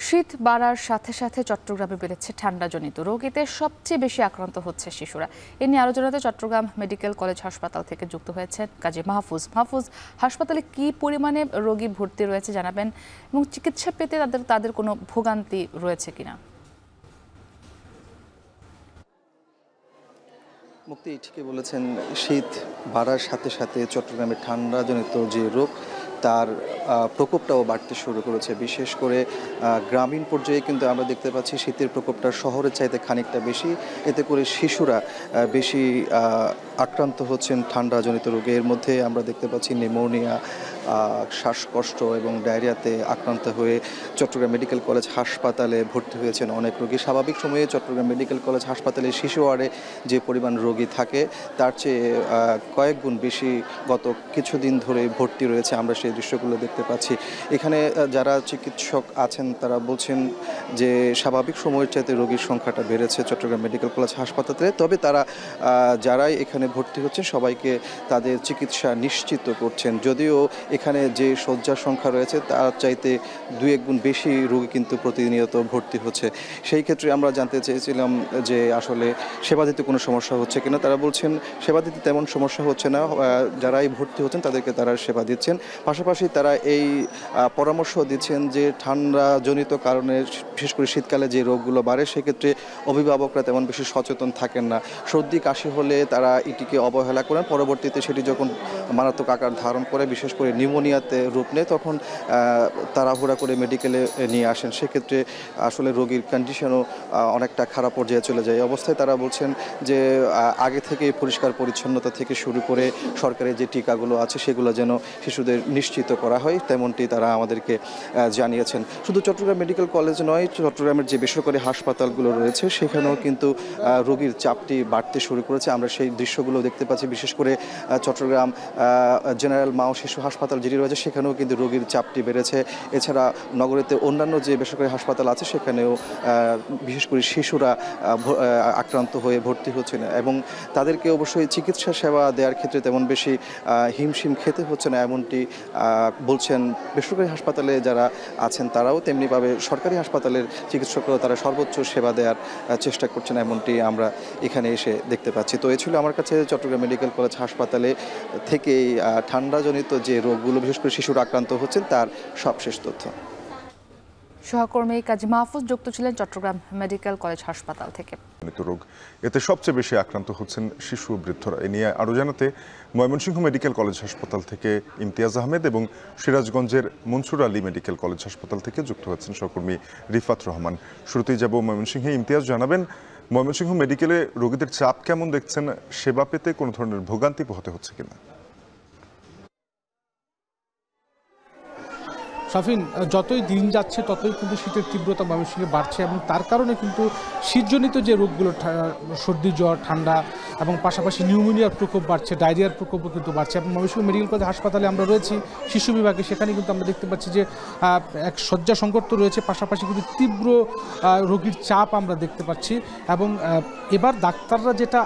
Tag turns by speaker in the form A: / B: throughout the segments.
A: শীত বাড়ার সাথে সাথে চট্টগ্রামে বেড়েছে ঠান্ডাজনিত রোগ। এতে সবচেয়ে বেশি আক্রান্ত হচ্ছে শিশুরা। এ নিয়ে আরও জানাতে চট্টগ্রাম মেডিকেল কলেজ হাসপাতাল থেকে যুক্ত হয়েছেন কাজী মাহফুজ। মাহফুজ, হাসপাতালে কি পরিমাণে রোগী ভর্তি রয়েছে জানাবেন এবং চিকিৎসা পেতে তাদের কোনো ভোগান্তি রয়েছে কিনা?
B: মুক্তি ঠিকই বলেছেন, শীত বাড়ার সাথে সাথে চট্টগ্রামের ঠান্ডাজনিত যে রোগ তার প্রকোপটাও বাড়তে শুরু করেছে। বিশেষ করে গ্রামীণ পর্যায়ে কিন্তু আমরা দেখতে পাচ্ছি শীতের প্রকোপটা শহরের চাইতে খানিকটা বেশি। এতে করে শিশুরা বেশি আক্রান্ত হচ্ছেন ঠান্ডাজনিত রোগে। এর মধ্যে আমরা দেখতে পাচ্ছি নিউমোনিয়া, শ্বাসকষ্ট এবং ডায়রিয়াতে আক্রান্ত হয়ে চট্টগ্রাম মেডিকেল কলেজ হাসপাতালে ভর্তি হয়েছেন অনেক রোগী। স্বাভাবিক সময়ে চট্টগ্রাম মেডিকেল কলেজ হাসপাতালে শিশু ওয়ার্ডে যে পরিমাণ রোগী থাকে তার চেয়ে কয়েক গুণ বেশি গত কিছুদিন ধরে ভর্তি রয়েছে। আমরা সেই দৃশ্যগুলো দেখতে পাচ্ছি। এখানে যারা চিকিৎসক আছেন তারা বলছেন যে স্বাভাবিক সময়ের চাইতে রোগীর সংখ্যাটা বেড়েছে চট্টগ্রাম মেডিকেল কলেজ হাসপাতালে। তবে তারা যারাই এখানে ভর্তি হচ্ছেন সবাইকে তাদের চিকিৎসা নিশ্চিত করছেন। যদিও এখানে যে শয্যার সংখ্যা রয়েছে তার চাইতে 2-1 গুণ বেশি রোগী কিন্তু প্রতিনিয়ত ভর্তি হচ্ছে। সেই ক্ষেত্রে আমরা জানতে চেয়েছিলাম যে আসলে সেবা দিতে কোনো সমস্যা হচ্ছে কিনা। তারা বলছেন সেবা দিতে তেমন সমস্যা হচ্ছে না, যারাই ভর্তি হচ্ছেন তাদেরকে তারা সেবা দিচ্ছেন। পাশাপাশি তারা এই পরামর্শ দিচ্ছেন যে ঠান্ডাজনিত কারণে বিশেষ করে শীতকালে যে রোগগুলো বাড়ে সেক্ষেত্রে অভিভাবকরা তেমন বেশি সচেতন থাকেন না। সর্দি কাশি হলে তারা এটিকে অবহেলা করেন, পরবর্তীতে সেটি যখন মারাত্মক আকার ধারণ করে বিশেষ করে নিউমোনিয়াতে রূপ নেয় তখন তাড়াহুড়া করে মেডিকেলে নিয়ে আসেন। সেক্ষেত্রে আসলে রোগীর কন্ডিশনও অনেকটা খারাপ পর্যায়ে চলে যায়। এই অবস্থায় তারা বলছেন যে আগে থেকে পরিষ্কার পরিচ্ছন্নতা থেকে শুরু করে সরকারি যে টিকাগুলো আছে সেগুলো যেন শিশুদের নিশ্চিত করা হয়, তেমনটি তারা আমাদেরকে জানিয়েছেন। শুধু চট্টগ্রাম মেডিকেল কলেজ নয়, চট্টগ্রামের যে বেসরকারি হাসপাতালগুলো রয়েছে সেখানেও কিন্তু রোগীর চাপটি বাড়তে শুরু করেছে। আমরা সেই দৃশ্যগুলো দেখতে পাচ্ছি। বিশেষ করে চট্টগ্রাম জেনারেল মা ও শিশু হাসপাতাল যেটি রয়েছে সেখানেও কিন্তু রোগীর চাপটি বেড়েছে। এছাড়া নগরীতে অন্যান্য যে বেসরকারি হাসপাতাল আছে সেখানেও বিশেষ করে শিশুরা আক্রান্ত হয়ে ভর্তি হচ্ছেন এবং তাদেরকে অবশ্যই চিকিৎসা সেবা দেওয়ার ক্ষেত্রে তেমন বেশি হিমশিম খেতে হচ্ছে না, এমনটি বলছেন বেসরকারি হাসপাতালে যারা আছেন তারাও। তেমনিভাবে সরকারি হাসপাতালের চিকিৎসকরাও তারা সর্বোচ্চ সেবা দেওয়ার চেষ্টা করছেন, এমনটি আমরা এখানে এসে দেখতে পাচ্ছি। তো এ ছিল আমার কাছে চট্টগ্রাম মেডিকেল কলেজ হাসপাতালে থেকে ঠান্ডাজনিত যে রোগগুলো বিশেষ করে শিশুরা আক্রান্ত হচ্ছেন তার সবশেষ তথ্য।
A: সহকর্মী কাজী মাহফুজ যুক্ত ছিলেন চট্টগ্রাম মেডিকেল কলেজ হাসপাতাল থেকে।
C: রোগ এতে সবচেয়ে বেশি আক্রান্ত হচ্ছেন শিশু ও বৃদ্ধরা। এ নিয়ে আরও জানাতে ময়মনসিংহ মেডিকেল কলেজ হাসপাতাল থেকে ইমতিয়াজ আহমেদ এবং সিরাজগঞ্জের মনসুর আলী মেডিকেল কলেজ হাসপাতাল থেকে যুক্ত হচ্ছেন সহকর্মী রিফাত রহমান। শুরুতেই যাব ময়মনসিংহে। ইমতিয়াজ, জানাবেন ময়মনসিংহ মেডিকেলে রোগীদের চাপ কেমন দেখছেন? সেবা পেতে কোনো ধরনের ভোগান্তি পোহাতে হচ্ছে কিনা?
D: শাফিন, যতই দিন যাচ্ছে ততই কিন্তু শীতের তীব্রতা ময়মনসিংহে বাড়ছে এবং তার কারণে কিন্তু শীতজনিত যে রোগগুলো সর্দি জ্বর ঠান্ডা এবং পাশাপাশি নিউমোনিয়ার প্রকোপ বাড়ছে, ডায়রিয়ার প্রকোপও কিন্তু বাড়ছে। এবং ময়মনসিংহ মেডিকেল কলেজ হাসপাতালে আমরা রয়েছি শিশু বিভাগে, সেখানে কিন্তু আমরা দেখতে পাচ্ছি যে এক শয্যা সংকট তো রয়েছে, পাশাপাশি কিন্তু তীব্র রোগীর চাপ আমরা দেখতে পাচ্ছি। এবং এবার ডাক্তাররা যেটা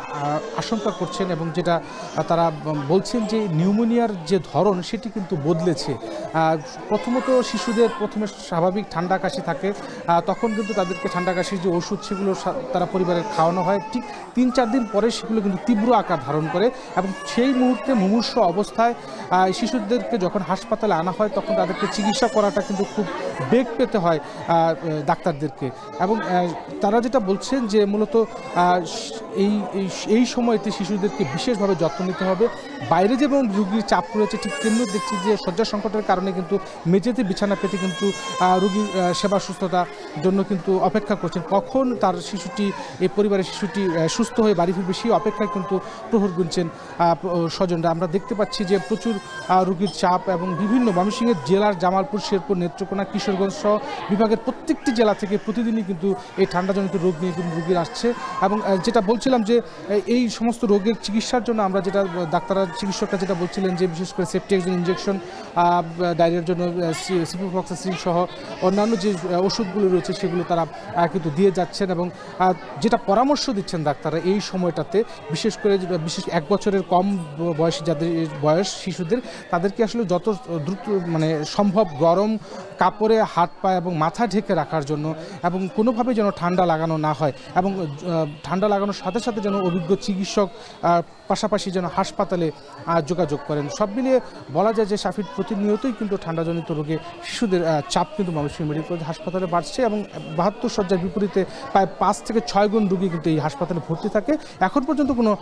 D: আশঙ্কা করছেন এবং যেটা তারা বলছেন যে নিউমোনিয়ার যে ধরন সেটি কিন্তু বদলেছে। প্রথমত শিশুদের প্রথমে স্বাভাবিক ঠান্ডা কাশি থাকে, তখন কিন্তু তাদেরকে ঠান্ডা কাশির যে ওষুধ সেগুলো তারা পরিবারের খাওয়ানো হয়। ঠিক 3-4 দিন পরে সেগুলো কিন্তু তীব্র আকার ধারণ করে এবং সেই মুহূর্তে মুমূর্ষ অবস্থায় শিশুদেরকে যখন হাসপাতালে আনা হয় তখন তাদেরকে চিকিৎসা করাটা কিন্তু খুব বেগ পেতে হয় ডাক্তারদেরকে। এবং তারা যেটা বলছেন যে মূলত এই সময়তে শিশুদেরকে বিশেষভাবে যত্ন নিতে হবে। বাইরে যেমন রোগীর চাপ রয়েছে ঠিক তেমনি দেখছি যে শয্যা সংকটের কারণে কিন্তু মেঝেতে বিছানা পেতে কিন্তু রোগীর সেবা সুস্থতার জন্য কিন্তু অপেক্ষা করছেন কখন তার শিশুটি, এই পরিবারের শিশুটি সুস্থ হয়ে বাড়ি ফিরবে সেই অপেক্ষায় কিন্তু প্রহর গুনছেন স্বজনরা। আমরা দেখতে পাচ্ছি যে প্রচুর রোগীর চাপ এবং বিভিন্ন ময়মনসিংহের জেলার জামালপুর, শেরপুর, নেত্রকোনা, কিশোরগঞ্জ সহ বিভাগের প্রত্যেকটি জেলা থেকে প্রতিদিনই কিন্তু এই ঠান্ডাজনিত রোগ নিয়ে কিন্তু রোগীর আসছে। এবং যেটা বলছিলাম যে এই সমস্ত রোগের চিকিৎসার জন্য আমরা যেটা চিকিৎসকরা যেটা বলছিলেন যে বিশেষ করে সেফটিএক্সন ইনজেকশন, ডায়রিয়ার জন্য সিপ্রোফ্লক্সাসিন সহ অন্যান্য যে ওষুধগুলো রয়েছে সেগুলো তারা কিন্তু দিয়ে যাচ্ছেন। এবং যেটা পরামর্শ দিচ্ছেন ডাক্তাররা এই সময়টাতে বিশেষ করে 1 বছরের কম বয়সী যাদের বয়স শিশুদের তাদেরকে আসলে যত দ্রুত সম্ভব গরম কাপড়ে করে হাত পা এবং মাথা ঢেকে রাখার জন্য এবং কোনোভাবে যেন ঠান্ডা লাগানো না হয় এবং ঠান্ডা লাগানোর সাথে সাথে যেন অভিজ্ঞ চিকিৎসক পাশাপাশি যেন হাসপাতালে যোগাযোগ করেন। সব মিলিয়ে বলা যায় যে শাফির প্রতিনিয়তই কিন্তু ঠান্ডাজনিত রোগে শিশুদের চাপ কিন্তু ময়মনসিংহ মেডিকেল কলেজ হাসপাতালে বাড়ছে এবং 72 শয্যার বিপরীতে প্রায় 5 থেকে 6 গুণ রোগী কিন্তু এই হাসপাতালে ভর্তি থাকে। এখন পর্যন্ত কোনো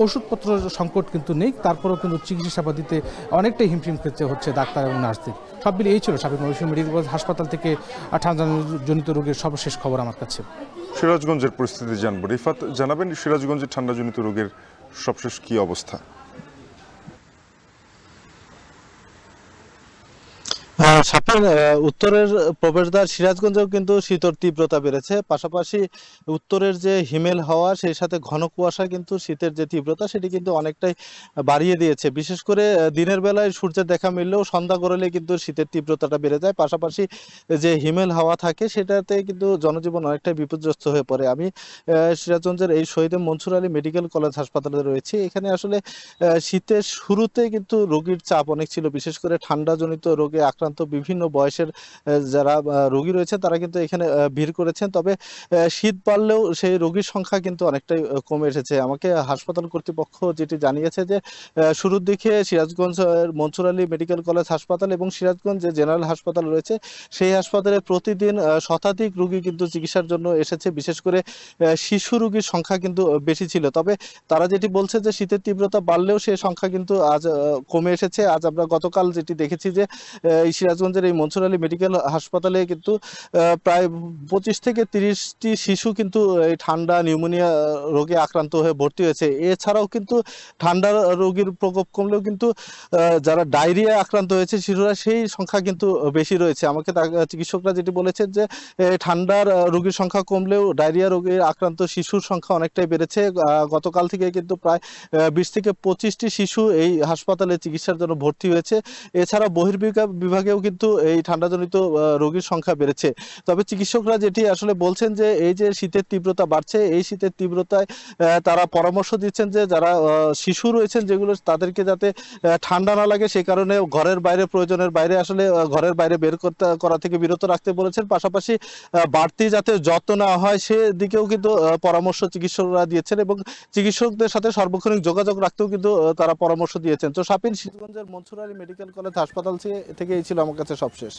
D: ওষুধপত্র সংকট কিন্তু নেই, তারপরেও কিন্তু চিকিৎসা সেবা দিতে অনেকটাই হিমশিম খেতে হচ্ছে ডাক্তার এবং নার্সদের। সব মিলিয়ে এই ছিল শাফির ময়মনসিংহ মেডিকেল কলেজ হাসপাতাল থেকে ঠান্ডাজনিত রোগের সর্বশেষ খবর আমার কাছে।
C: সিরাজগঞ্জের পরিস্থিতি জানবো। রিফাত জানাবেন সিরাজগঞ্জের ঠান্ডাজনিত রোগের সবশেষ কি অবস্থা?
E: সাপের উত্তরের প্রবেশদ্বার সিরাজগঞ্জেও কিন্তু শীতের তীব্রতা বেড়েছে, পাশাপাশি উত্তরের যে হিমেল হাওয়া সেই সাথে ঘন কুয়াশা কিন্তু শীতের যে তীব্রতা সেটি কিন্তু অনেকটাই বাড়িয়ে দিয়েছে। বিশেষ করে দিনের বেলায় সূর্যের দেখা মিললেও সন্ধ্যা গড়লে কিন্তু শীতের তীব্রতাটা বেড়ে যায়, পাশাপাশি যে হিমেল হাওয়া থাকে সেটাতে কিন্তু জনজীবন অনেকটাই বিপর্যস্ত হয়ে পড়ে। আমি সিরাজগঞ্জের এই শহীদ মনসুর আলী মেডিকেল কলেজ হাসপাতালে রয়েছি। এখানে আসলে শীতের শুরুতে কিন্তু রোগীর চাপ অনেক ছিল, বিশেষ করে ঠান্ডাজনিত রোগে আক্রান্ত বিভিন্ন বয়সের যারা রোগী রয়েছে তারা কিন্তু এখানে ভিড় করেছেন। তবে শীত বাড়লেও সেই রোগীর সংখ্যা কিন্তু অনেকটাই কমে এসেছে। আমাকে হাসপাতাল কর্তৃপক্ষ যেটি জানিয়েছে যে শুরুর দিকে সিরাজগঞ্জ মনসুর আলী মেডিকেল কলেজ হাসপাতাল এবং সিরাজগঞ্জ যে জেনারেল হাসপাতাল রয়েছে সেই হাসপাতালে প্রতিদিন শতাধিক রোগী কিন্তু চিকিৎসার জন্য এসেছে। বিশেষ করে শিশু রোগীর সংখ্যা কিন্তু বেশি ছিল। তবে তারা যেটি বলছে যে শীতের তীব্রতা বাড়লেও সেই সংখ্যা কিন্তু আজ কমে এসেছে। আজ আমরা গতকাল যেটি দেখেছি যে এই সিরাজগঞ্জের এই মনসুর আলী মেডিকেল হাসপাতালে কিন্তু প্রায় 25 থেকে 30টি শিশু কিন্তু এই ঠান্ডা নিউমোনিয়া রোগে আক্রান্ত হয়ে ভর্তি হয়েছে। এছাড়াও কিন্তু ঠান্ডা রোগীর প্রকোপ কমলেও কিন্তু যারা ডায়রিয়া আক্রান্ত হয়েছে শিশুরা সেই সংখ্যা কিন্তু বেশি রয়েছে। আমাকে চিকিৎসকরা যেটি বলেছেন যে ঠান্ডার রোগীর সংখ্যা কমলেও ডায়রিয়া রোগে আক্রান্ত শিশুর সংখ্যা অনেকটাই বেড়েছে। গতকাল থেকে কিন্তু প্রায় 20 থেকে 25টি শিশু এই হাসপাতালে চিকিৎসার জন্য ভর্তি হয়েছে। এছাড়া বিভাগেও কিন্তু এই ঠান্ডাজনিত রোগীর সংখ্যা বেড়েছে। তবে চিকিৎসকরা যেটি আসলে বলছেন যে এই যে শীতের তীব্রতা বাড়ছে, এই শীতের তীব্রতায় তারা পরামর্শ দিচ্ছেন যে যারা শিশু রয়েছেন যেগুলো তাদেরকে যাতে ঠান্ডা না লাগে সেই কারণে ঘরের বাইরে প্রয়োজনের বাইরে আসলে ঘরের বাইরে বের করা থেকে বিরত রাখতে বলেছেন। পাশাপাশি বাড়তি যাতে যত্ন নেওয়া হয় সেদিকেও কিন্তু পরামর্শ চিকিৎসকরা দিয়েছেন এবং চিকিৎসকদের সাথে সার্বক্ষণিক যোগাযোগ রাখতেও কিন্তু তারা পরামর্শ দিয়েছেন। তো শাফিন, সিরাজগঞ্জের মনসুর আলী মেডিকেল কলেজ হাসপাতাল থেকে এই ছিল আমার কাছে সবশেষ।